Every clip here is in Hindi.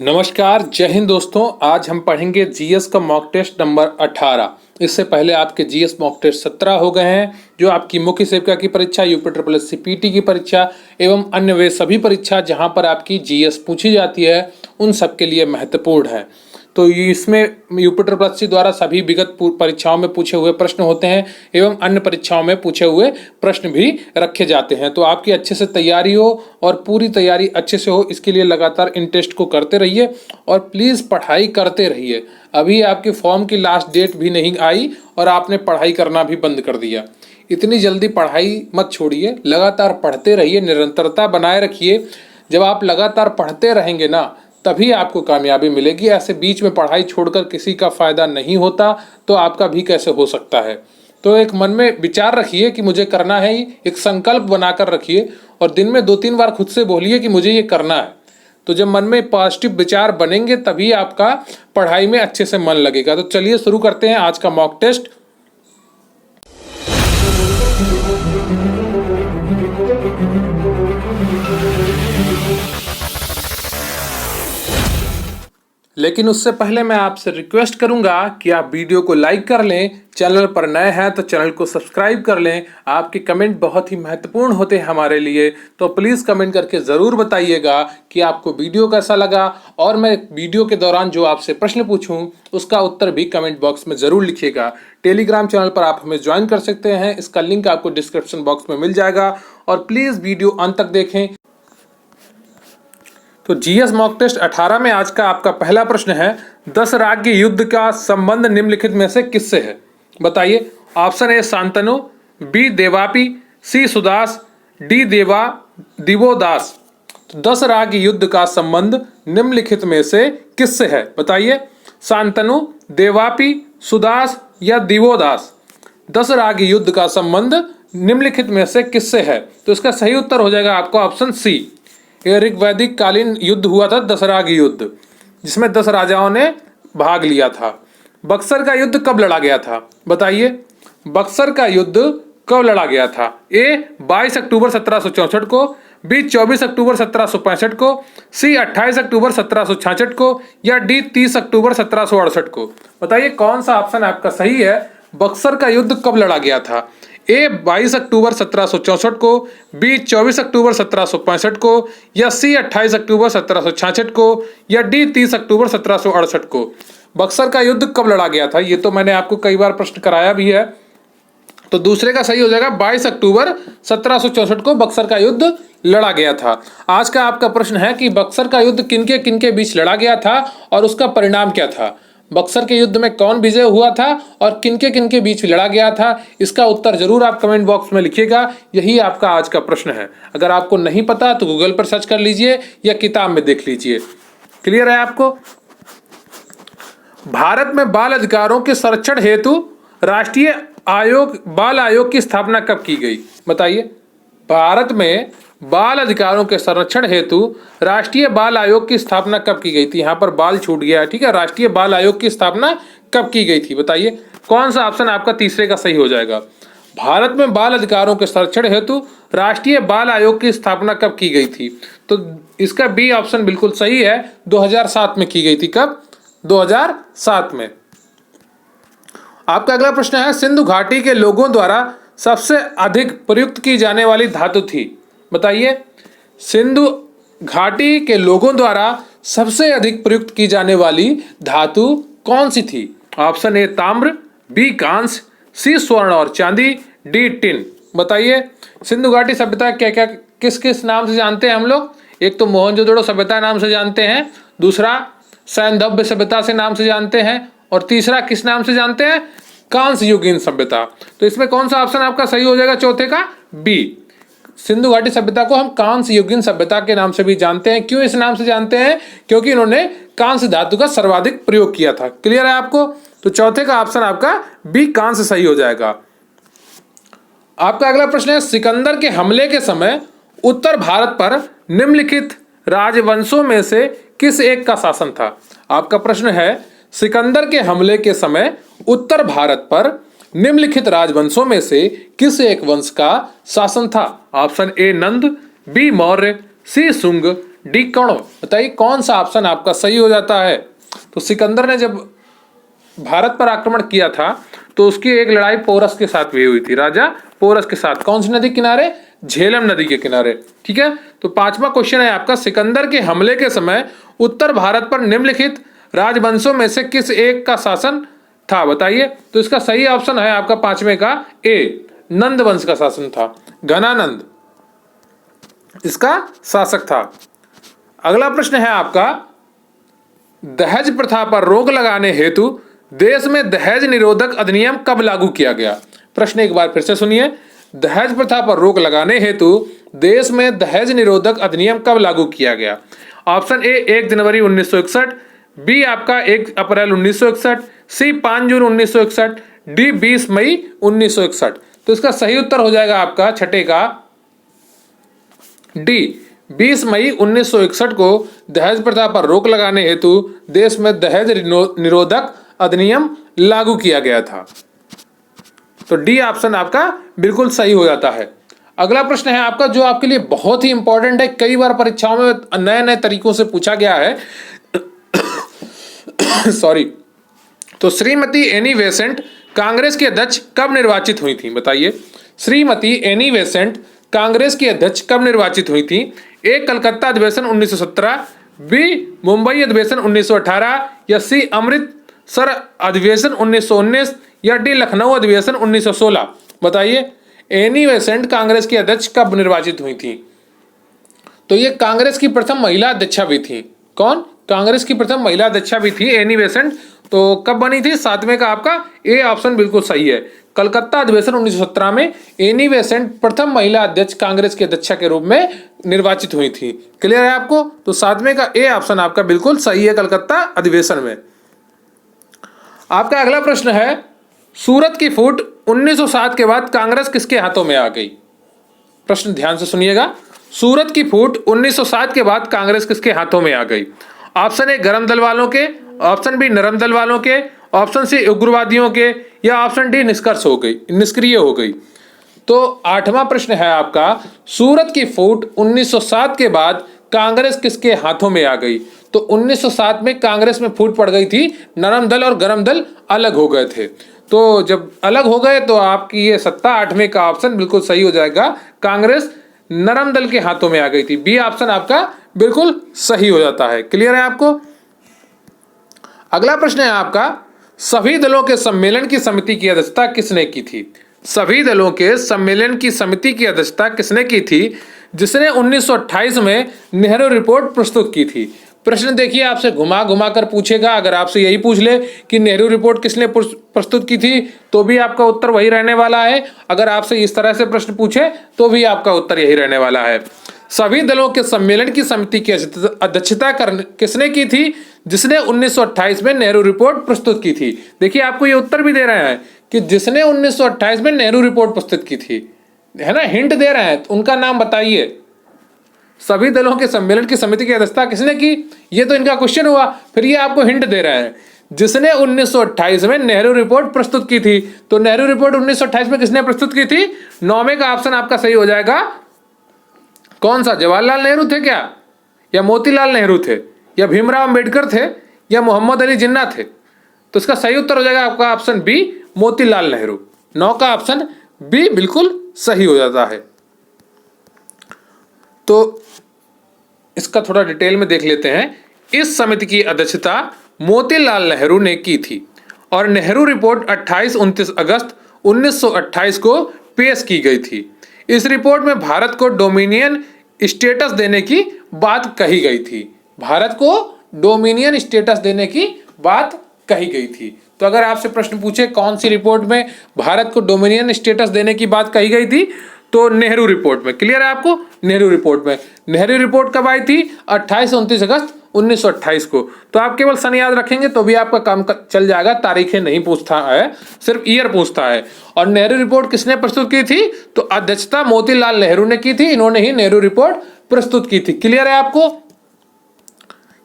नमस्कार, जय हिंद दोस्तों। आज हम पढ़ेंगे जीएस का मॉक टेस्ट नंबर 18। इससे पहले आपके जीएस मॉक टेस्ट 17 हो गए हैं, जो आपकी मुख्य सेविका की परीक्षा, यूपी पीटी की परीक्षा एवं अन्य वे सभी परीक्षा जहां पर आपकी जीएस पूछी जाती है, उन सब के लिए महत्वपूर्ण है। तो इसमें यूपी द्वारा सभी विगत परीक्षाओं में पूछे हुए प्रश्न होते हैं एवं अन्य परीक्षाओं में पूछे हुए प्रश्न भी रखे जाते हैं। तो आपकी अच्छे से तैयारी हो और पूरी तैयारी अच्छे से हो, इसके लिए लगातार इन टेस्ट को करते रहिए और प्लीज़ पढ़ाई करते रहिए। अभी आपके फॉर्म की लास्ट डेट भी नहीं आई और आपने पढ़ाई करना भी बंद कर दिया। इतनी जल्दी पढ़ाई मत छोड़िए, लगातार पढ़ते रहिए, निरंतरता बनाए रखिए। जब आप लगातार पढ़ते रहेंगे ना, तभी आपको कामयाबी मिलेगी। ऐसे बीच में पढ़ाई छोड़कर किसी का फ़ायदा नहीं होता, तो आपका भी कैसे हो सकता है। तो एक मन में विचार रखिए कि मुझे करना है, एक संकल्प बनाकर रखिए और दिन में 2-3 बार खुद से बोलिए कि मुझे ये करना है। तो जब मन में पॉजिटिव विचार बनेंगे तभी आपका पढ़ाई में अच्छे से मन लगेगा। तो चलिए शुरू करते हैं आज का मॉक टेस्ट। लेकिन उससे पहले मैं आपसे रिक्वेस्ट करूंगा कि आप वीडियो को लाइक कर लें, चैनल पर नए हैं तो चैनल को सब्सक्राइब कर लें। आपके कमेंट बहुत ही महत्वपूर्ण होते हैं हमारे लिए, तो प्लीज़ कमेंट करके ज़रूर बताइएगा कि आपको वीडियो कैसा लगा। और मैं वीडियो के दौरान जो आपसे प्रश्न पूछूं उसका उत्तर भी कमेंट बॉक्स में ज़रूर लिखिएगा। टेलीग्राम चैनल पर आप हमें ज्वाइन कर सकते हैं, इसका लिंक आपको डिस्क्रिप्शन बॉक्स में मिल जाएगा। और प्लीज़ वीडियो अंत तक देखें। तो जीएस मॉक टेस्ट 18 में आज का आपका पहला प्रश्न है, 10 राज्य युद्ध का संबंध निम्नलिखित में से किससे है? बताइए। Option A Shantanu, B Devapi, C Sudas, D Divodas. तो 10 राज्य युद्ध का संबंध निम्नलिखित में से किससे है? बताइए। शांतनु, देवापी, सुदास या दिवोदास। 10 राज्य युद्ध का संबंध निम्नलिखित में से किससे है? तो इसका सही उत्तर हो जाएगा आपको ऑप्शन सी। ऋग वैदिक कालीन युद्ध हुआ था, 10 राज्य युद्ध, जिसमें 10 राजाओं ने भाग लिया था। बक्सर का युद्ध कब लड़ा गया था? बताइए। बक्सर का युद्ध कब लड़ा गया था? ए 22 अक्टूबर 1764 को, बी 24 अक्टूबर 1765 को, सी 28 अक्टूबर 1766 को या डी 30 अक्टूबर 1768 को। बताइए कौन सा ऑप्शन आपका सही है। बक्सर का युद्ध कब लड़ा गया था? ए 22 अक्टूबर 1764 को, बी 24 अक्टूबर 1765 को या सी 28 अक्टूबर 1766 को या डी 30 अक्टूबर 1768 को। बक्सर का युद्ध कब लड़ा गया था? ये तो मैंने आपको कई बार प्रश्न कराया भी है। तो दूसरे का सही हो जाएगा 22 अक्टूबर 1764 को बक्सर का युद्ध लड़ा गया था। आज का आपका प्रश्न है कि बक्सर का युद्ध किनके किनके बीच लड़ा गया था और उसका परिणाम क्या था? बक्सर के युद्ध में कौन विजय हुआ था और किनके किनके बीच लड़ा गया था? इसका उत्तर जरूर आप कमेंट बॉक्स में लिखिएगा। यही आपका आज का प्रश्न है। अगर आपको नहीं पता तो गूगल पर सर्च कर लीजिए या किताब में देख लीजिए। क्लियर है आपको? भारत में बाल अधिकारों के संरक्षण हेतु राष्ट्रीय बाल आयोग की स्थापना कब की गई? बताइए। भारत में बाल अधिकारों के संरक्षण हेतु राष्ट्रीय बाल आयोग की स्थापना कब की गई थी? यहाँ पर बाल छूट गया है, ठीक है। राष्ट्रीय बाल आयोग की स्थापना कब की गई थी? बताइए कौन सा ऑप्शन आपका तीसरे का सही हो जाएगा। भारत में बाल अधिकारों के संरक्षण हेतु राष्ट्रीय बाल आयोग की स्थापना कब की गई थी? तो इसका बी ऑप्शन बिल्कुल सही है। 2007 में की गई थी। कब? 2007 में। आपका अगला प्रश्न है, सिंधु घाटी के लोगों द्वारा सबसे अधिक प्रयुक्त की जाने वाली धातु थी? बताइए। सिंधु घाटी के लोगों द्वारा सबसे अधिक प्रयुक्त की जाने वाली धातु कौन सी थी? ऑप्शन ए ताम्र, बी कांस्य, सी स्वर्ण और चांदी, डी टिन। बताइए। सिंधु घाटी सभ्यता क्या क्या किस किस नाम से जानते हैं हम लोग? एक तो मोहनजोदड़ो सभ्यता नाम से जानते हैं, दूसरा सैंधव्य सभ्यता से नाम से जानते हैं और तीसरा किस नाम से जानते हैं? कांस्य युगीन सभ्यता। तो इसमें कौन सा ऑप्शन आपका सही हो जाएगा चौथे का? बी। सिंधु घाटी सभ्यता को हम कांस्य युगीन सभ्यता के नाम से भी जानते हैं। क्यों इस नाम से जानते हैं? क्योंकि इन्होंने कांस्य धातु का सर्वाधिक प्रयोग किया था। क्लियर है आपको? तो चौथे का ऑप्शन आपका बी कांस्य सही हो जाएगा। आपका अगला प्रश्न है, सिकंदर के हमले के समय उत्तर भारत पर निम्नलिखित राजवंशों में से किस एक का शासन था? आपका प्रश्न है, सिकंदर के हमले के समय उत्तर भारत पर निम्नलिखित राजवंशों में से किस एक वंश का शासन था? Option A Nanda, B Maurya, C Shunga, D Karna. बताइए कौन सा ऑप्शन आपका सही हो जाता है। तो सिकंदर ने जब भारत पर आक्रमण किया था तो उसकी एक लड़ाई पोरस के साथ भी हुई थी, राजा पोरस के साथ। कौन सी नदी के किनारे? झेलम नदी के किनारे। ठीक है, तो पांचवा क्वेश्चन है आपका, सिकंदर के हमले के समय उत्तर भारत पर निम्नलिखित राजवंशों में से किस एक का शासन था? बताइए। तो इसका सही ऑप्शन है आपका पांचवे का ए, नंद वंश का शासन था। घनानंद इसका शासक था। अगला प्रश्न है आपका, दहेज प्रथा पर रोक लगाने हेतु देश में दहेज निरोधक अधिनियम कब लागू किया गया? प्रश्न एक बार फिर से सुनिए, दहेज प्रथा पर रोक लगाने हेतु देश में दहेज निरोधक अधिनियम कब लागू किया गया? ऑप्शन ए 1 जनवरी 1961, बी आपका 1 अप्रैल 1961, सी 5 जून 1961, डी 20 मई 1961। तो इसका सही उत्तर हो जाएगा आपका छठे का डी, 20 मई 1961 को दहेज प्रथा पर रोक लगाने हेतु देश में दहेज निरोधक अधिनियम लागू किया गया था। तो डी ऑप्शन आपका बिल्कुल सही हो जाता है। अगला प्रश्न है आपका जो आपके लिए बहुत ही इंपॉर्टेंट है, कई बार परीक्षाओं में नए नए तरीकों से पूछा गया है। सॉरी। तो श्रीमती एनी बेसेंट कांग्रेस की अध्यक्ष कब निर्वाचित हुई थी? बताइए। श्रीमती एनी बेसेंट कांग्रेस की अध्यक्ष कब निर्वाचित हुई थी? ए कलकत्ता अधिवेशन 1917, बी मुंबई अधिवेशन 1918, या सी अमृतसर अधिवेशन 1919, या डी लखनऊ अधिवेशन 1916। बताइए एनी बेसेंट कांग्रेस की अध्यक्ष कब निर्वाचित हुई थी? तो ये कांग्रेस की प्रथम महिला अध्यक्षा भी थी। कौन? कांग्रेस की प्रथम महिला अध्यक्षा भी थी एनी बेसेंट। तो कब बनी थी? सातवें का आपका ए ऑप्शन बिल्कुल सही है। कलकत्ता अधिवेशन 1917 में एनी बेसेंट प्रथम महिला अध्यक्ष कांग्रेस की अध्यक्षा के रूप में निर्वाचित हुई थी। क्लियर है आपको? तो सातवें का ए ऑप्शन आपका बिल्कुल सही है, कलकत्ता अधिवेशन में। आपका अगला प्रश्न है, सूरत की फूट 1907 के बाद कांग्रेस किसके हाथों में आ गई? प्रश्न ध्यान से सुनिएगा। सूरत की फूट 1907 के बाद कांग्रेस किसके हाथों में आ गई? ऑप्शन ए गरम दल वालों के, ऑप्शन बी नरम दल वालों के, ऑप्शन सी उग्रवादियों के, या ऑप्शन डी निष्क्रिय हो गई। तो आठवां प्रश्न है आपका, सूरत की फूट 1907 के बाद कांग्रेस किसके हाथों में आ गई? तो 1907 में कांग्रेस में फूट पड़ गई थी, नरम दल और गरम दल अलग हो गए थे। तो जब अलग हो गए तो आपकी ये सत्ता आठवें का ऑप्शन बिल्कुल सही हो जाएगा, कांग्रेस नरम दल के हाथों में आ गई थी। बी ऑप्शन आपका बिल्कुल सही हो जाता है। क्लियर है आपको? अगला प्रश्न है आपका, सभी दलों के सम्मेलन की समिति की अध्यक्षता किसने की थी? सभी दलों के सम्मेलन की समिति की अध्यक्षता किसने की थी जिसने 1928 में नेहरू रिपोर्ट प्रस्तुत की थी? प्रश्न देखिए आपसे घुमा घुमा कर पूछेगा। अगर आपसे यही पूछ ले कि नेहरू रिपोर्ट किसने प्रस्तुत की थी तो भी आपका उत्तर वही रहने वाला है। अगर आपसे इस तरह से प्रश्न पूछे तो भी आपका उत्तर यही रहने वाला है। सभी दलों के सम्मेलन की समिति की अध्यक्षता किसने की थी जिसने 1928 में नेहरू रिपोर्ट प्रस्तुत की थी? देखिए आपको ये उत्तर भी दे रहे हैं कि जिसने 1928 में नेहरू रिपोर्ट प्रस्तुत की थी, है ना, हिंट दे रहे हैं। तो उनका नाम बताइए। सभी दलों के सम्मेलन की समिति की अध्यक्षता किसने की? ये तो इनका क्वेश्चन हुआ। फिर ये आपको हिंट दे रहे हैं, जिसने 1928 में नेहरू रिपोर्ट प्रस्तुत की थी। तो नेहरू रिपोर्ट 1928 में किसने प्रस्तुत की थी? नौवें का ऑप्शन आपका सही हो जाएगा। कौन सा? जवाहरलाल नेहरू थे क्या, या मोतीलाल नेहरू थे, या भीमराव अंबेडकर थे, या मोहम्मद अली जिन्ना थे? तो इसका सही उत्तर हो जाएगा आपका ऑप्शन बी, मोतीलाल नेहरू। 9 का ऑप्शन बी बिल्कुल सही हो जाता है। तो इसका थोड़ा डिटेल में देख लेते हैं। इस समिति की अध्यक्षता मोतीलाल नेहरू ने की थी और नेहरू रिपोर्ट 28-29 अगस्त 1928 को पेश की गई थी। इस रिपोर्ट में भारत को डोमिनियन स्टेटस देने की बात कही गई थी। भारत को डोमिनियन स्टेटस देने की बात कही गई थी। तो अगर आपसे प्रश्न पूछे कौन सी रिपोर्ट में भारत को डोमिनियन स्टेटस देने की बात कही गई थी, तो नेहरू रिपोर्ट में। क्लियर है आपको? नेहरू रिपोर्ट में। नेहरू रिपोर्ट कब आई थी? 28-29 अगस्त 1928 को। तो आप केवल सन याद रखेंगे तो भी आपका काम चल जाएगा। तारीखें नहीं पूछता है, सिर्फ ईयर पूछता है। और नेहरू रिपोर्ट किसने प्रस्तुत की थी? तो अध्यक्षता मोतीलाल नेहरू ने की थी। इन्होंने ही नेहरू रिपोर्ट प्रस्तुत की थी। क्लियर है आपको?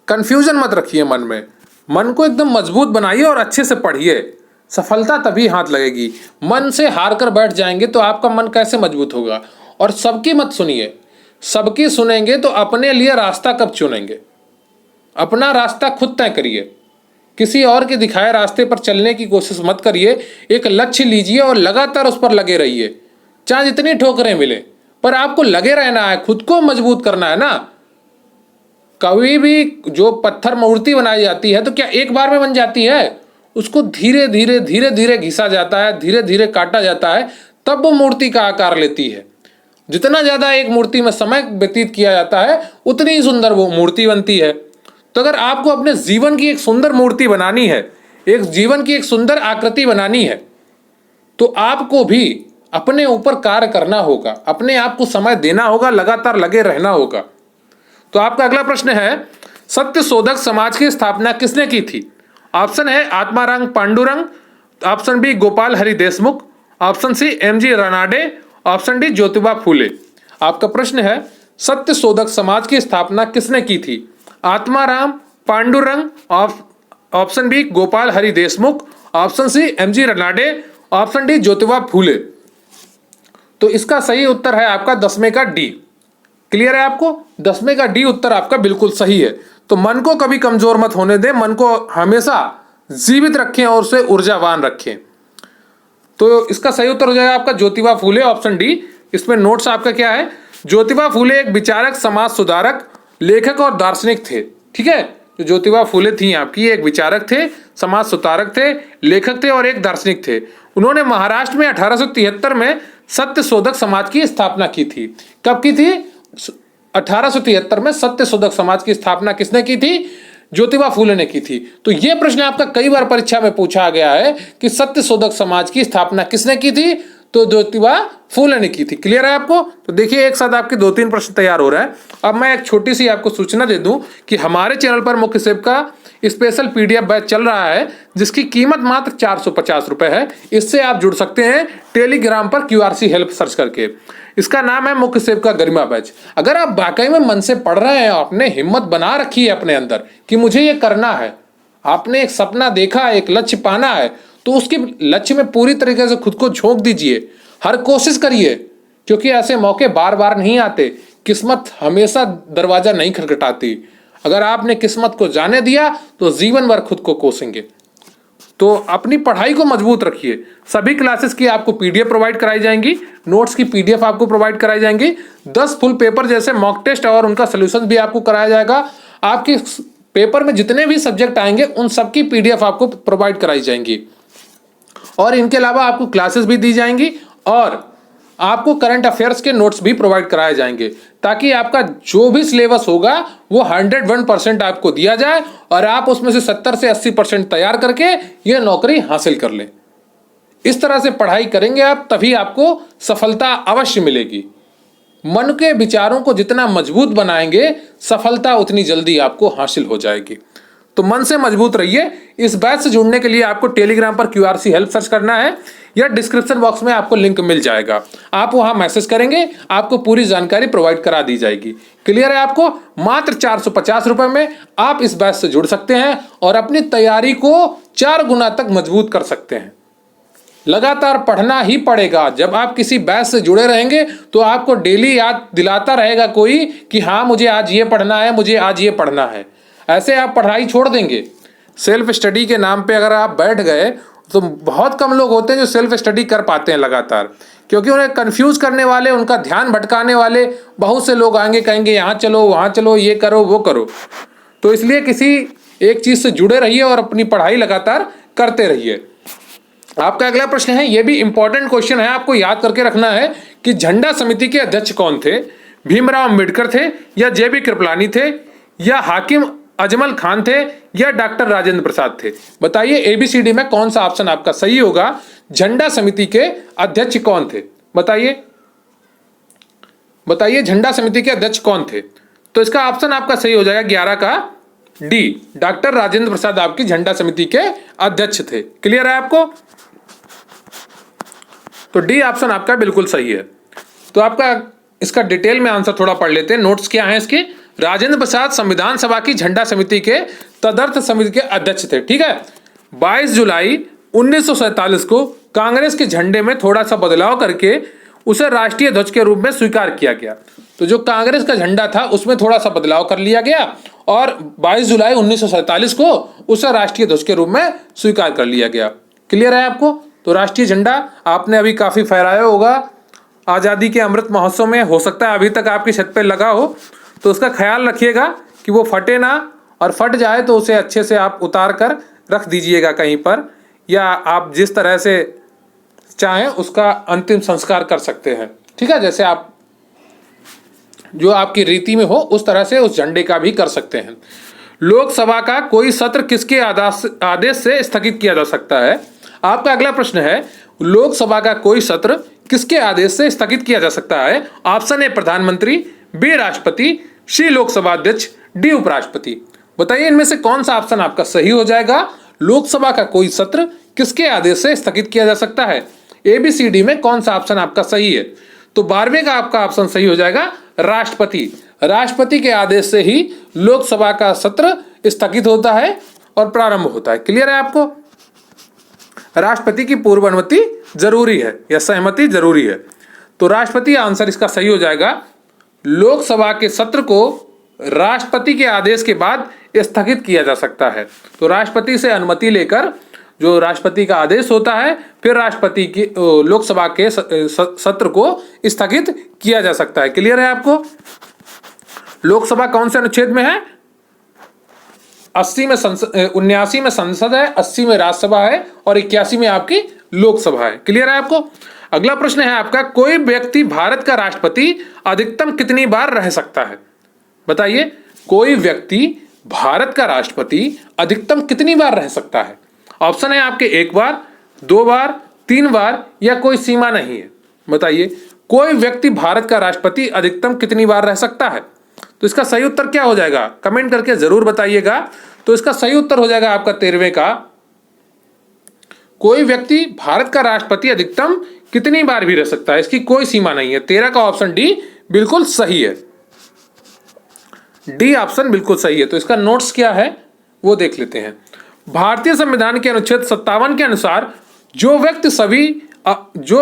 कंफ्यूजन मत रखिए मन में, मन को एकदम मजबूत बनाइए और अच्छे से पढ़िए। सफलता तभी हाथ लगेगी। मन से हार कर बैठ जाएंगे तो आपका मन कैसे मजबूत होगा? और सबकी मत सुनिए, सबकी सुनेंगे तो अपने लिए रास्ता कब चुनेंगे? अपना रास्ता खुद तय करिए, किसी और के दिखाए रास्ते पर चलने की कोशिश मत करिए। एक लक्ष्य लीजिए और लगातार उस पर लगे रहिए, चाहे जितनी ठोकरें मिले, पर आपको लगे रहना है, खुद को मजबूत करना है ना। कभी भी जो पत्थर मूर्ति बनाई जाती है तो क्या एक बार में बन जाती है? उसको धीरे धीरे धीरे धीरे घिसा जाता है, धीरे धीरे काटा जाता है, तब वो मूर्ति का आकार लेती है। जितना ज़्यादा एक मूर्ति में समय व्यतीत किया जाता है उतनी ही सुंदर वो मूर्ति बनती है। तो अगर आपको अपने जीवन की एक सुंदर मूर्ति बनानी है, एक जीवन की एक सुंदर आकृति बनानी है, तो आपको भी अपने ऊपर कार्य करना होगा, अपने आप को समय देना होगा, लगातार लगे रहना होगा। तो आपका अगला प्रश्न है, सत्य शोधक समाज की स्थापना किसने की थी? ऑप्शन है Atmaram Pandurang, option B Gopal Hari Deshmukh, option C MG Ranade, option D Jyotiba Phule. आपका प्रश्न है, सत्य शोधक समाज की स्थापना किसने की थी? Atmaram Pandurang, option B Gopal Hari Deshmukh, option C MG Ranade, option D Jyotiba Phule. तो इसका सही उत्तर है आपका 10वें का डी। क्लियर है आपको? 10वें का डी उत्तर आपका बिल्कुल सही है। तो मन को कभी कमजोर मत होने दें, मन को हमेशा जीवित रखें और उसे ऊर्जावान रखें। तो इसका सही उत्तर हो जाएगा आपका ज्योतिबा फूले, ऑप्शन डी। इसमें नोट्स आपका क्या है? ज्योतिबा फूले एक विचारक, समाज सुधारक, लेखक और दार्शनिक थे। ठीक है, तो ज्योतिबा फूले थी आपकी, एक विचारक थे, समाज सुधारक थे, लेखक थे और एक दार्शनिक थे। उन्होंने महाराष्ट्र में 1873 में सत्य शोधक समाज की स्थापना की थी। कब की थी? 1873 में सत्य शोधक समाज की स्थापना किसने की थी? ज्योतिबा फूले ने की थी। तो यह प्रश्न आपका कई बार परीक्षा में पूछा गया है कि सत्य शोधक समाज की स्थापना किसने की थी? तो ज्योतिबा फूले ने की थी। क्लियर है आपको? तो देखिए एक साथ आपके 2-3 प्रश्न तैयार हो रहे हैं। अब मैं एक छोटी सी आपको सूचना दे दूं कि हमारे चैनल पर मुख्य सेव का स्पेशल पीडीएफ बैच चल रहा है, जिसकी कीमत मात्र 450 रुपए है। इससे आप जुड़ सकते हैं टेलीग्राम पर QRC हेल्प सर्च करके। इसका नाम है मुख्य सेव का गरिमा बैच। अगर आप वाकई में मन से पढ़ रहे हैं, आपने हिम्मत बना रखी है अपने अंदर कि मुझे ये करना है, आपने एक सपना देखा है, एक लक्ष्य पाना है, तो उसके लक्ष्य में पूरी तरीके से खुद को झोंक दीजिए, हर कोशिश करिए, क्योंकि ऐसे मौके बार बार नहीं आते। किस्मत हमेशा दरवाजा नहीं खटखटाती। अगर आपने किस्मत को जाने दिया तो जीवन भर खुद को कोसेंगे। तो अपनी पढ़ाई को मजबूत रखिए। सभी क्लासेस की आपको पीडीएफ प्रोवाइड कराई जाएंगी, नोट्स की पीडीएफ आपको प्रोवाइड कराई जाएंगी, 10 फुल पेपर जैसे मॉक टेस्ट और उनका सोल्यूशन भी आपको कराया जाएगा। आपके पेपर में जितने भी सब्जेक्ट आएंगे उन सबकी पीडीएफ आपको प्रोवाइड कराई जाएंगी, और इनके अलावा आपको क्लासेस भी दी जाएंगी और आपको करंट अफेयर्स के नोट्स भी प्रोवाइड कराए जाएंगे, ताकि आपका जो भी सिलेबस होगा वो 101% आपको दिया जाए और आप उसमें से 70 से 80% तैयार करके ये नौकरी हासिल कर लें। इस तरह से पढ़ाई करेंगे आप, तभी आपको सफलता अवश्य मिलेगी। मन के विचारों को जितना मजबूत बनाएंगे, सफलता उतनी जल्दी आपको हासिल हो जाएगी। तो मन से मजबूत रहिए। इस बैच से जुड़ने के लिए आपको टेलीग्राम पर QRC हेल्प सर्च करना है या डिस्क्रिप्शन बॉक्स में आपको लिंक मिल जाएगा। आप वहां मैसेज करेंगे, आपको पूरी जानकारी प्रोवाइड करा दी जाएगी। क्लियर है आपको? मात्र 450 रुपए में आप इस बैच से जुड़ सकते हैं और अपनी तैयारी को 4 गुना तक मजबूत कर सकते हैं। लगातार पढ़ना ही पड़ेगा। जब आप किसी बैच से जुड़े रहेंगे तो आपको डेली याद दिलाता रहेगा कोई कि हाँ मुझे आज ये पढ़ना है, मुझे आज ये पढ़ना है। ऐसे आप पढ़ाई छोड़ देंगे। सेल्फ स्टडी के नाम पे अगर आप बैठ गए तो बहुत कम लोग होते हैं जो सेल्फ स्टडी कर पाते हैं लगातार, क्योंकि उन्हें कंफ्यूज करने वाले, उनका ध्यान भटकाने वाले बहुत से लोग आएंगे, कहेंगे यहाँ चलो वहाँ चलो, ये करो वो करो। तो इसलिए किसी एक चीज़ से जुड़े रहिए और अपनी पढ़ाई लगातार करते रहिए। आपका अगला प्रश्न है, ये भी इंपॉर्टेंट क्वेश्चन है, आपको याद करके रखना है कि झंडा समिति के अध्यक्ष कौन थे? भीमराव अम्बेडकर थे या JB कृपलानी थे या हाकिम अजमल खान थे या डॉक्टर राजेंद्र प्रसाद थे? बताइए ABCD में कौन सा ऑप्शन आपका सही होगा? झंडा समिति के अध्यक्ष कौन थे? बताइए बताइए झंडा समिति के अध्यक्ष कौन थे? तो इसका ऑप्शन आपका सही हो जाएगा 11 का D, डॉक्टर राजेंद्र प्रसाद आपकी झंडा समिति के अध्यक्ष थे। क्लियर है आपको? तो D ऑप्शन आपका बिल्कुल सही है। तो आपका इसका डिटेल में आंसर थोड़ा पढ़ लेते हैं। नोट्स क्या हैं इसके? राजेंद्र प्रसाद संविधान सभा की झंडा समिति के तदर्थ समिति के अध्यक्ष थे। ठीक है, 22 जुलाई 1947 को कांग्रेस के झंडे में थोड़ा सा बदलाव करके उसे राष्ट्रीय ध्वज के रूप में स्वीकार किया गया। तो जो कांग्रेस का झंडा था उसमें थोड़ा सा बदलाव कर लिया गया और 22 जुलाई 1947 को उसे राष्ट्रीय ध्वज के रूप में स्वीकार कर लिया गया। क्लियर है आपको? तो राष्ट्रीय झंडा आपने अभी काफी फहराया होगा आज़ादी के अमृत महोत्सव में, हो सकता है अभी तक आपकी छत पे लगा हो, तो उसका ख्याल रखिएगा कि वो फटे ना, और फट जाए तो उसे अच्छे से आप उतार कर रख दीजिएगा कहीं पर, या आप जिस तरह से चाहें उसका अंतिम संस्कार कर सकते हैं। ठीक है, जैसे आप जो आपकी रीति में हो उस तरह से उस झंडे का भी कर सकते हैं। लोकसभा का कोई सत्र किसके आदेश से स्थगित किया जा सकता है? आपका अगला प्रश्न है, लोकसभा का कोई सत्र किसके आदेश से स्थगित किया जा सकता है? ऑप्शन ए प्रधानमंत्री, बी राष्ट्रपति, सी लोकसभा अध्यक्ष, डी उपराष्ट्रपति। बताइए इनमें से कौन सा ऑप्शन आपका सही हो जाएगा? लोकसभा का कोई सत्र किसके आदेश से स्थगित किया जा सकता है? ABCD में कौन सा ऑप्शन आपका सही है? तो 12वें का आपका ऑप्शन सही हो जाएगा राष्ट्रपति। राष्ट्रपति के आदेश से ही लोकसभा का सत्र स्थगित होता है और प्रारंभ होता है। क्लियर है आपको? राष्ट्रपति की पूर्व अनुमति जरूरी है या सहमति जरूरी है। तो राष्ट्रपति आंसर इसका सही हो जाएगा। लोकसभा के सत्र को राष्ट्रपति के आदेश के बाद स्थगित किया जा सकता है। तो राष्ट्रपति से अनुमति लेकर जो राष्ट्रपति का आदेश होता है, फिर राष्ट्रपति की लोकसभा के सत्र को स्थगित किया जा सकता है। क्लियर है आपको? लोकसभा कौन से अनुच्छेद में है? 79 में संसद है, 80 में राज्यसभा है और 81 में आपकी लोकसभा है। क्लियर है आपको? अगला प्रश्न है आपका, कोई व्यक्ति भारत का राष्ट्रपति अधिकतम कितनी बार रह सकता है? बताइए, कोई व्यक्ति भारत का राष्ट्रपति अधिकतम कितनी बार रह सकता है? ऑप्शन है आपके 1 बार, 2 बार, 3 बार या कोई सीमा नहीं है। बताइए, कोई व्यक्ति भारत का राष्ट्रपति अधिकतम कितनी बार रह सकता है? तो इसका सही उत्तर क्या हो जाएगा? कमेंट करके जरूर बताइएगा। तो इसका सही उत्तर हो जाएगा आपका 13वें का, कोई व्यक्ति भारत का राष्ट्रपति अधिकतम कितनी बार भी रह सकता है, इसकी कोई सीमा नहीं है। 13 का ऑप्शन डी बिल्कुल सही है। डी ऑप्शन बिल्कुल सही है। तो इसका नोट्स क्या है वो देख लेते हैं। भारतीय संविधान के अनुच्छेद 57 के अनुसार जो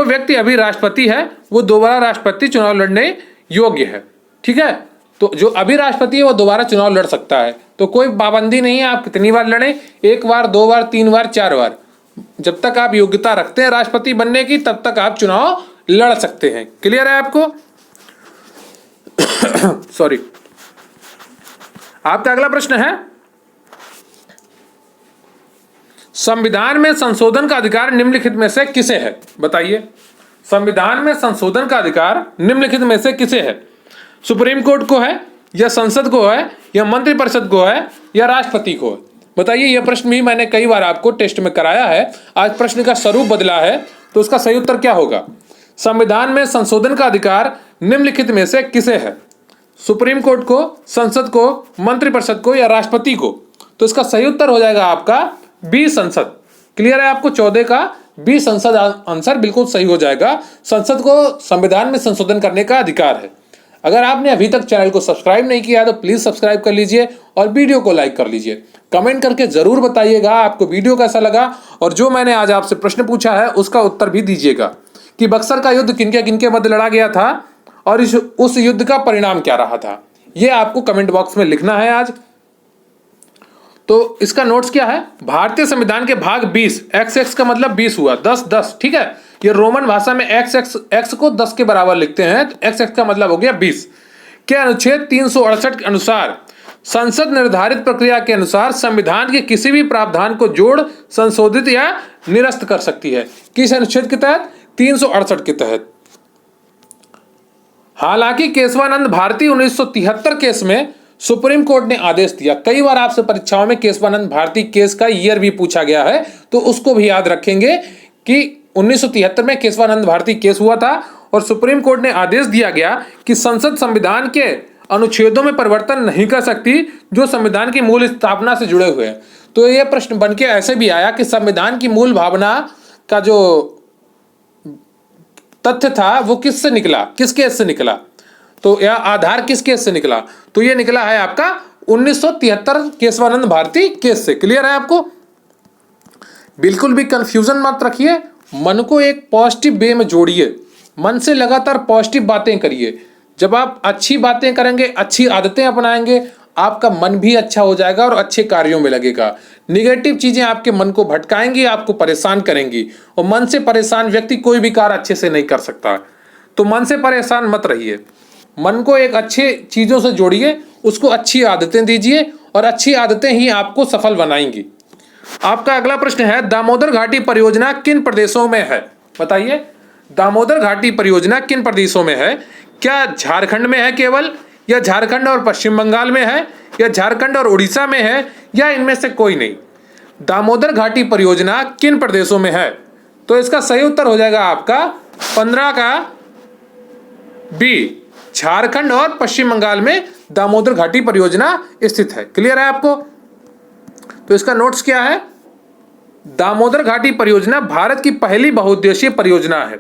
व्यक्ति अभी राष्ट्रपति है वो दोबारा राष्ट्रपति चुनाव लड़ने योग्य है। ठीक है, तो जो अभी राष्ट्रपति है वो दोबारा चुनाव लड़ सकता है। तो कोई पाबंदी नहीं है आप कितनी बार लड़ें, 1 बार, 2 बार, 3 बार, 4 बार, जब तक आप योग्यता रखते हैं राष्ट्रपति बनने की तब तक आप चुनाव लड़ सकते हैं। क्लियर है आपको? सॉरी। आपका अगला प्रश्न है, संविधान में संशोधन का अधिकार निम्नलिखित में से किसे है? बताइए, संविधान में संशोधन का अधिकार निम्नलिखित में से किसे है? सुप्रीम कोर्ट को है या संसद को है या मंत्रिपरिषद को है या राष्ट्रपति को है? बताइए, यह प्रश्न भी मैंने कई बार आपको टेस्ट में कराया है। आज प्रश्न का स्वरूप बदला है, तो उसका सही उत्तर क्या होगा? संविधान में संशोधन का अधिकार निम्नलिखित में से किसे है? सुप्रीम कोर्ट को, संसद को, मंत्रिपरिषद को या राष्ट्रपति को? तो इसका सही उत्तर हो जाएगा आपका बी, संसद। क्लियर है आपको? 14 का बी, संसद आंसर बिल्कुल सही हो जाएगा। संसद को संविधान में संशोधन करने का अधिकार है। अगर आपने अभी तक चैनल को सब्सक्राइब नहीं किया है तो प्लीज सब्सक्राइब कर लीजिए और वीडियो को लाइक कर लीजिए। कमेंट करके जरूर बताइएगा आपको वीडियो कैसा लगा, और जो मैंने आज आपसे प्रश्न पूछा है उसका उत्तर भी दीजिएगा कि बक्सर का युद्ध किनके किनके मध्य लड़ा गया था और उस युद्ध का परिणाम क्या रहा था। यह आपको कमेंट बॉक्स में लिखना है आज। तो इसका नोट्स क्या है? भारतीय संविधान के भाग 20, XX का मतलब 20 हुआ, 10, ठीक है। ये रोमन भाषा में x को 10 के बराबर लिखते हैं, तो XX का मतलब हो गया 20 के अनुच्छेद 368 के अनुसार संसद निर्धारित प्रक्रिया के अनुसार संविधान के किसी भी प्रावधान को जोड़, संशोधित या निरस्त कर सकती है। किस अनुच्छेद के तहत? 368 के तहत। हालांकि केशवानंद भारती 1973 केस में सुप्रीम कोर्ट ने आदेश दिया। कई बार आपसे परीक्षाओं में केशवानंद भारती केस का ईयर भी पूछा गया है, तो उसको भी याद रखेंगे कि 1973 में केशवानंद भारती केस हुआ था और सुप्रीम कोर्ट ने आदेश दिया गया कि संसद संविधान के अनुच्छेदों में परिवर्तन नहीं कर सकती जो संविधान की मूल स्थापना से जुड़े हुए हैं। तो यह प्रश्न बनके ऐसे भी आया कि संविधान की मूल भावना का जो तथ्य था वो किससे निकला, किस केस से निकला, तो यह आधार किस केस से निकला? तो यह निकला है आपका 1973 केशवानंद भारती केस से। क्लियर है आपको? बिल्कुल भी कंफ्यूजन मत रखिए, मन को एक पॉजिटिव वे में जोड़िए। मन से लगातार पॉजिटिव बातें करिए। जब आप अच्छी बातें करेंगे, अच्छी आदतें अपनाएंगे, आपका मन भी अच्छा हो जाएगा और अच्छे कार्यों में लगेगा। निगेटिव चीजें आपके मन को भटकाएंगी, आपको परेशान करेंगी, और मन से परेशान व्यक्ति कोई भी कार्य अच्छे से नहीं कर सकता। तो मन से परेशान मत रहिए, मन को एक अच्छे चीजों से जोड़िए, उसको अच्छी आदतें दीजिए, और अच्छी आदतें ही आपको सफल बनाएंगी। आपका अगला प्रश्न है, दामोदर घाटी परियोजना किन प्रदेशों में है? बताइए, दामोदर घाटी परियोजना किन प्रदेशों में है? क्या झारखंड में है केवल, या झारखंड और पश्चिम बंगाल में है, या झारखंड और उड़ीसा में है, या इनमें से कोई नहीं? दामोदर घाटी परियोजना किन प्रदेशों में है? तो इसका सही उत्तर हो जाएगा आपका 15 का बी, झारखंड और पश्चिम बंगाल में दामोदर घाटी परियोजना स्थित है। क्लियर है आपको? तो इसका नोट्स क्या है? दामोदर घाटी परियोजना भारत की पहली बहुउद्देशीय परियोजना है।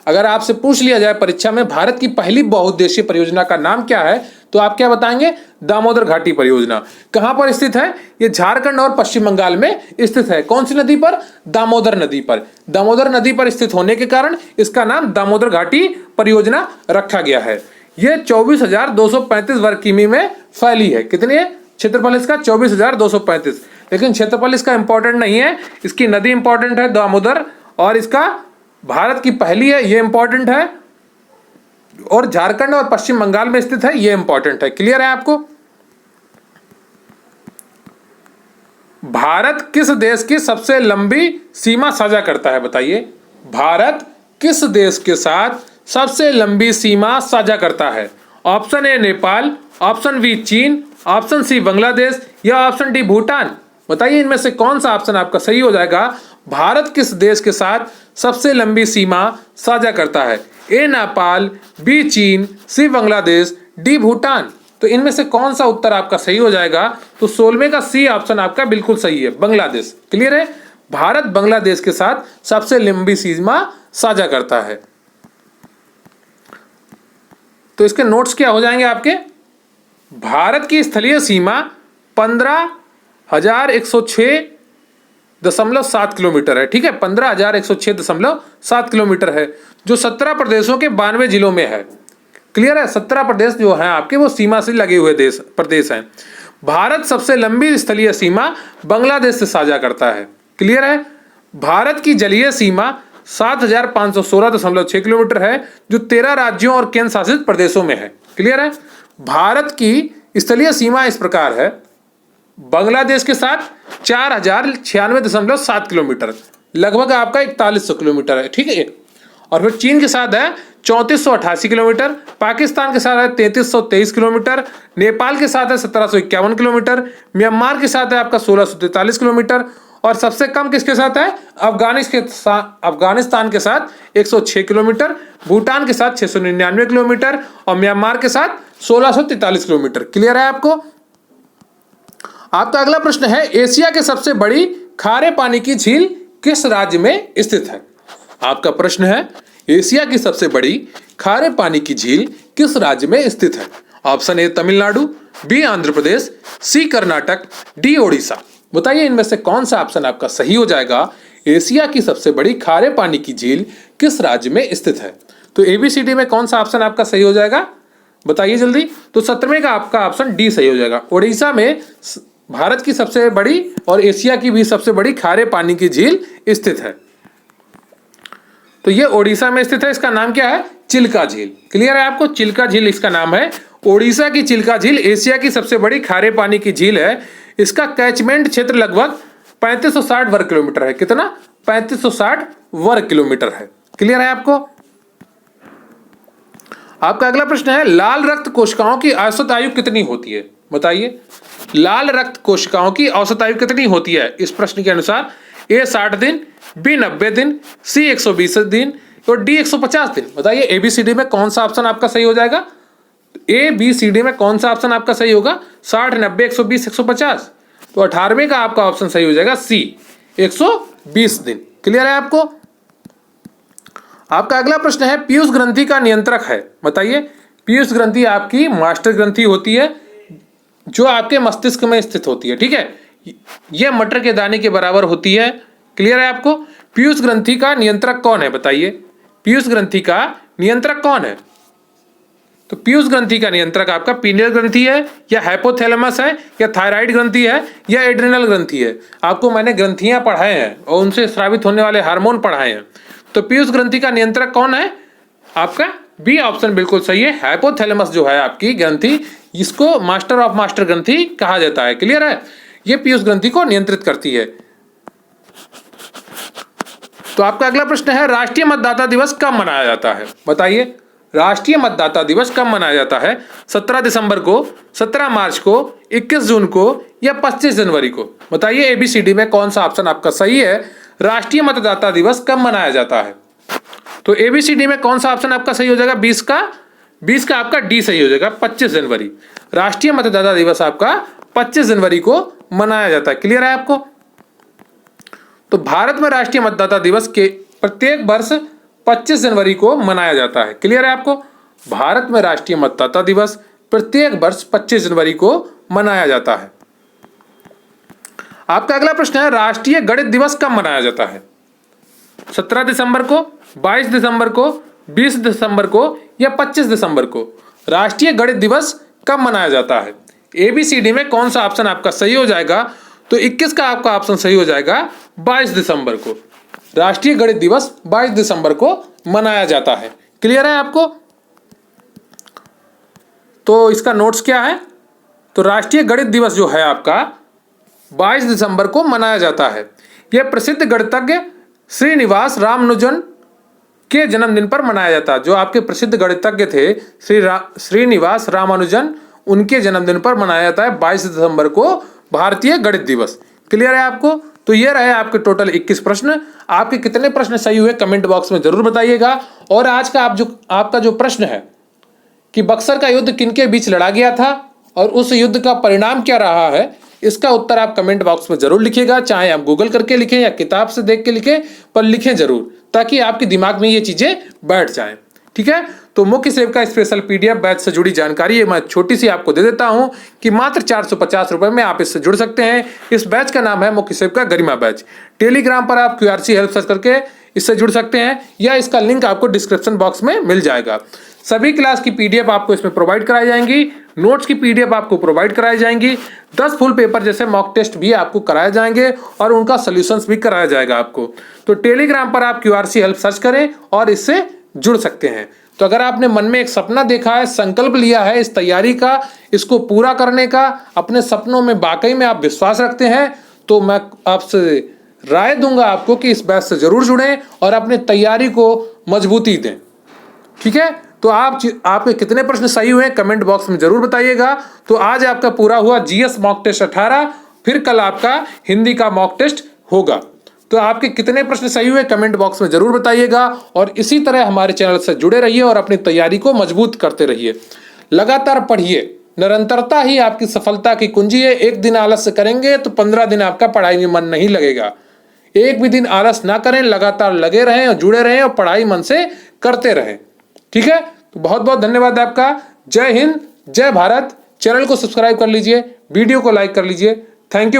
अगर आपसे पूछ लिया जाए परीक्षा में भारत की पहली बहुउद्देशीय परियोजना का नाम क्या है, तो आप क्या बताएंगे? दामोदर घाटी परियोजना। कहां पर स्थित है? ये झारखंड और पश्चिम बंगाल में स्थित है। कौन सी नदी पर? दामोदर नदी पर। दामोदर नदी पर स्थित होने के कारण इसका नाम दामोदर घाटी परियोजना रखा गया है। यह 24,235 वर्ग किमी में फैली है। कितनी है क्षेत्रफल इसका? 24,235। लेकिन क्षेत्रफल इसका इंपॉर्टेंट नहीं है, इसकी नदी इंपॉर्टेंट है दामोदर, और इसका भारत की पहली है, ये इंपॉर्टेंट है, और झारखंड और पश्चिम बंगाल में स्थित है, ये इंपॉर्टेंट है। क्लियर है आपको? भारत किस देश की सबसे लंबी सीमा साझा करता है? बताइए, भारत किस देश के साथ सबसे लंबी सीमा साझा करता है? Option A Nepal, option B चीन, ऑप्शन सी बांग्लादेश, या ऑप्शन डी भूटान। बताइए, इनमें से कौन सा ऑप्शन आपका सही हो जाएगा? भारत किस देश के साथ सबसे लंबी सीमा साझा करता है? ए नेपाल, बी चीन, सी बांग्लादेश, डी भूटान। तो इनमें से कौन सा उत्तर आपका सही हो जाएगा? तो 16वें का सी ऑप्शन आपका बिल्कुल सही है, बांग्लादेश। क्लियर है? भारत बांग्लादेश के साथ सबसे लंबी सीमा साझा करता है। तो इसके नोट्स क्या हो जाएंगे आपके? भारत की स्थलीय सीमा 15,106.7 किलोमीटर है। ठीक है, 15,106.7 किलोमीटर है, जो 17 प्रदेशों के 92 जिलों में है। क्लियर है? 17 प्रदेश जो हैं आपके, वो सीमा से लगे हुए प्रदेश हैं। भारत सबसे लंबी स्थलीय सीमा बांग्लादेश से साझा करता है। क्लियर है? भारत की जलीय सीमा 7,516.6 किलोमीटर है, जो 13 राज्यों और केंद्र शासित प्रदेशों में है। क्लियर है? भारत की स्थलीय सीमा इस प्रकार है, बांग्लादेश के साथ 4,096.7 किलोमीटर, लगभग आपका 4100 किलोमीटर है। ठीक है, और फिर चीन के साथ है 3488 किलोमीटर, पाकिस्तान के साथ है 3323 किलोमीटर, नेपाल के साथ है 1751 किलोमीटर, म्यांमार के साथ है आपका 1643 किलोमीटर, और सबसे कम किसके साथ है? अफगानिस्तान के साथ 106 किलोमीटर, भूटान के साथ 699 किलोमीटर, और म्यांमार के साथ 1643 किलोमीटर। क्लियर है आपको? आपका अगला प्रश्न है, एशिया के सबसे बड़ी खारे पानी की झील किस राज्य में स्थित है? आपका प्रश्न है, एशिया की सबसे बड़ी खारे पानी की झील किस राज्य में स्थित है? Option A Tamil Nadu, B Andhra Pradesh, C Karnataka, D Odisha. बताइए, इनमें से कौन सा ऑप्शन आपका सही हो जाएगा? एशिया की सबसे बड़ी खारे पानी की झील किस राज्य में स्थित है? तो एबीसीडी में कौन सा ऑप्शन आपका सही हो जाएगा? बताइए जल्दी। तो 17वें का आपका ऑप्शन डी सही हो जाएगा। ओडिशा में भारत की सबसे बड़ी और एशिया की भी सबसे बड़ी खारे पानी की झील स्थित है। तो ये ओडिशा में स्थित है। इसका नाम क्या है? चिल्का झील। क्लियर है आपको? चिल्का झील इसका नाम है। ओडिशा की चिल्का झील एशिया की सबसे बड़ी खारे पानी की झील है। इसका कैचमेंट क्षेत्र लगभग 3560 वर्ग किलोमीटर है। कितना? 3560 वर्ग किलोमीटर है। क्लियर है आपको? आपका अगला प्रश्न है, लाल रक्त कोशिकाओं की औसत आयु कितनी होती है? बताइए, लाल रक्त कोशिकाओं की औसत आयु कितनी होती है इस प्रश्न के अनुसार? ए 60 दिन, बी 90 दिन, सी 120 दिन, और डी 150 दिन। बताइए, एबीसीडी में कौन सा ऑप्शन आपका सही हो जाएगा? ए बी सी डी में कौन सा ऑप्शन आपका सही होगा? 60, 90, 120, 150। तो 18वें का आपका ऑप्शन सही हो जाएगा सी, 120 दिन। क्लियर है आपको? आपका अगला प्रश्न है, पीयूष ग्रंथि का नियंत्रक है। बताइए, पीयूष ग्रंथि आपकी मास्टर ग्रंथि होती है, जो आपके मस्तिष्क में स्थित होती है। ठीक है, यह मटर के दाने के बराबर होती है। क्लियर है आपको? पीयूष ग्रंथि का नियंत्रक कौन है? बताइए, पीयूष ग्रंथि का नियंत्रक कौन है? तो पीयूष ग्रंथि का नियंत्रक आपका पीनियल ग्रंथि है, या हाइपोथैलेमस है, या थायराइड ग्रंथि है, या एड्रिनल ग्रंथि है। आपको मैंने ग्रंथियां पढ़ाए हैं और उनसे स्रावित होने वाले हार्मोन पढ़ाए हैं। तो पीयूष ग्रंथि का नियंत्रक कौन है? आपका बी ऑप्शन बिल्कुल सही है। हाइपोथैलेमस जो है आपकी ग्रंथि, इसको मास्टर ऑफ मास्टर ग्रंथि कहा जाता है। क्लियर है? ये पीयूष ग्रंथि को नियंत्रित करती है। तो आपका अगला प्रश्न है, राष्ट्रीय मतदाता दिवस कब मनाया जाता है? बताइए, राष्ट्रीय मतदाता दिवस कब मनाया जाता है? 17 दिसंबर को, 17 मार्च को, 21 जून को, या 25 जनवरी को? बताइए एबीसीडी में कौन सा ऑप्शन आपका सही है? राष्ट्रीय मतदाता दिवस कब मनाया जाता है? तो एबीसीडी में कौन सा ऑप्शन आपका सही हो जाएगा? 20 का आपका डी सही हो जाएगा, 25 जनवरी। राष्ट्रीय मतदाता दिवस आपका 25 जनवरी को मनाया जाता है। क्लियर है आपको? तो भारत में राष्ट्रीय मतदाता दिवस के प्रत्येक वर्ष 25 जनवरी को मनाया जाता है। क्लियर है आपको? भारत में राष्ट्रीय मतदाता दिवस प्रत्येक वर्ष 25 जनवरी को मनाया जाता है। आपका अगला प्रश्न है, राष्ट्रीय गणित दिवस कब मनाया जाता है? 17 दिसंबर को, 22 दिसंबर को, 20 दिसंबर को, या 25 दिसंबर को? राष्ट्रीय गणित दिवस कब मनाया जाता है? एबीसीडी में कौन सा ऑप्शन आपका सही हो जाएगा? तो 21 का आपका ऑप्शन सही हो जाएगा, 22 दिसंबर को। राष्ट्रीय गणित दिवस 22 दिसंबर को मनाया जाता है। क्लियर है आपको? तो इसका नोट्स क्या है? तो राष्ट्रीय गणित दिवस जो है आपका 22 दिसंबर को मनाया जाता है। यह प्रसिद्ध गणितज्ञ श्रीनिवास रामानुजन के जन्मदिन पर मनाया जाता है। जो आपके प्रसिद्ध गणितज्ञ थे श्रीनिवास रामानुजन, उनके जन्मदिन पर मनाया जाता है 22 दिसंबर को भारतीय गणित दिवस। क्लियर है आपको? तो ये रहे आपके टोटल 21 प्रश्न। आपके कितने प्रश्न सही हुए कमेंट बॉक्स में जरूर बताइएगा। और आज का आपका जो प्रश्न है कि बक्सर का युद्ध किनके बीच लड़ा गया था और उस युद्ध का परिणाम क्या रहा है, इसका उत्तर आप कमेंट बॉक्स में जरूर लिखिएगा। चाहे आप गूगल करके लिखें या किताब से देख के लिखें, पर लिखें जरूर, ताकि आपके दिमाग में ये चीजें बैठ जाएं। ठीक है? तो मुख्य सेविका स्पेशल पीडीएफ बैच से जुड़ी जानकारी है मैं छोटी सी आपको दे देता हूं कि मात्र 450 रुपए में आप इससे जुड़ सकते हैं। इस बैच का नाम है मुख्य सेविका गरिमा बैच। टेलीग्राम पर आप QRC हेल्प सर्च करके इससे जुड़ सकते हैं, या इसका लिंक आपको डिस्क्रिप्शन बॉक्स में मिल जाएगा। सभी क्लास की पीडीएफ आपको इसमें प्रोवाइड कराई जाएंगी, नोट्स की पीडीएफ आपको प्रोवाइड कराई जाएंगी, 10 फुल पेपर जैसे मॉक टेस्ट भी आपको कराए जाएंगे और उनका सोल्यूशंस भी कराया जाएगा आपको। तो टेलीग्राम पर आप QRC हेल्प सर्च करें और इससे जुड़ सकते हैं। तो अगर आपने मन में एक सपना देखा है, संकल्प लिया है इस तैयारी का, इसको पूरा करने का, अपने सपनों में वाकई में आप विश्वास रखते हैं, तो मैं आपसे राय दूंगा आपको कि इस बैच से जरूर जुड़ें और अपने तैयारी को मजबूती दें। ठीक है? तो आपके कितने प्रश्न सही हुए कमेंट बॉक्स में जरूर बताइएगा। तो आज आपका पूरा हुआ GS मॉक टेस्ट 18, फिर कल आपका हिंदी का मॉक टेस्ट होगा। तो आपके कितने प्रश्न सही हुए कमेंट बॉक्स में जरूर बताइएगा। और इसी तरह हमारे चैनल से जुड़े रहिए और अपनी तैयारी को मजबूत करते रहिए। लगातार पढ़िए, निरंतरता ही आपकी सफलता की कुंजी है। एक दिन आलस्य करेंगे तो 15 दिन आपका पढ़ाई में मन नहीं लगेगा। एक भी दिन आलस ना करें, लगातार लगे रहें और जुड़े रहें और पढ़ाई मन से करते रहें। ठीक है? तो बहुत बहुत धन्यवाद आपका। जय हिंद, जय भारत। चैनल को सब्सक्राइब कर लीजिए, वीडियो को लाइक कर लीजिए। Thank you.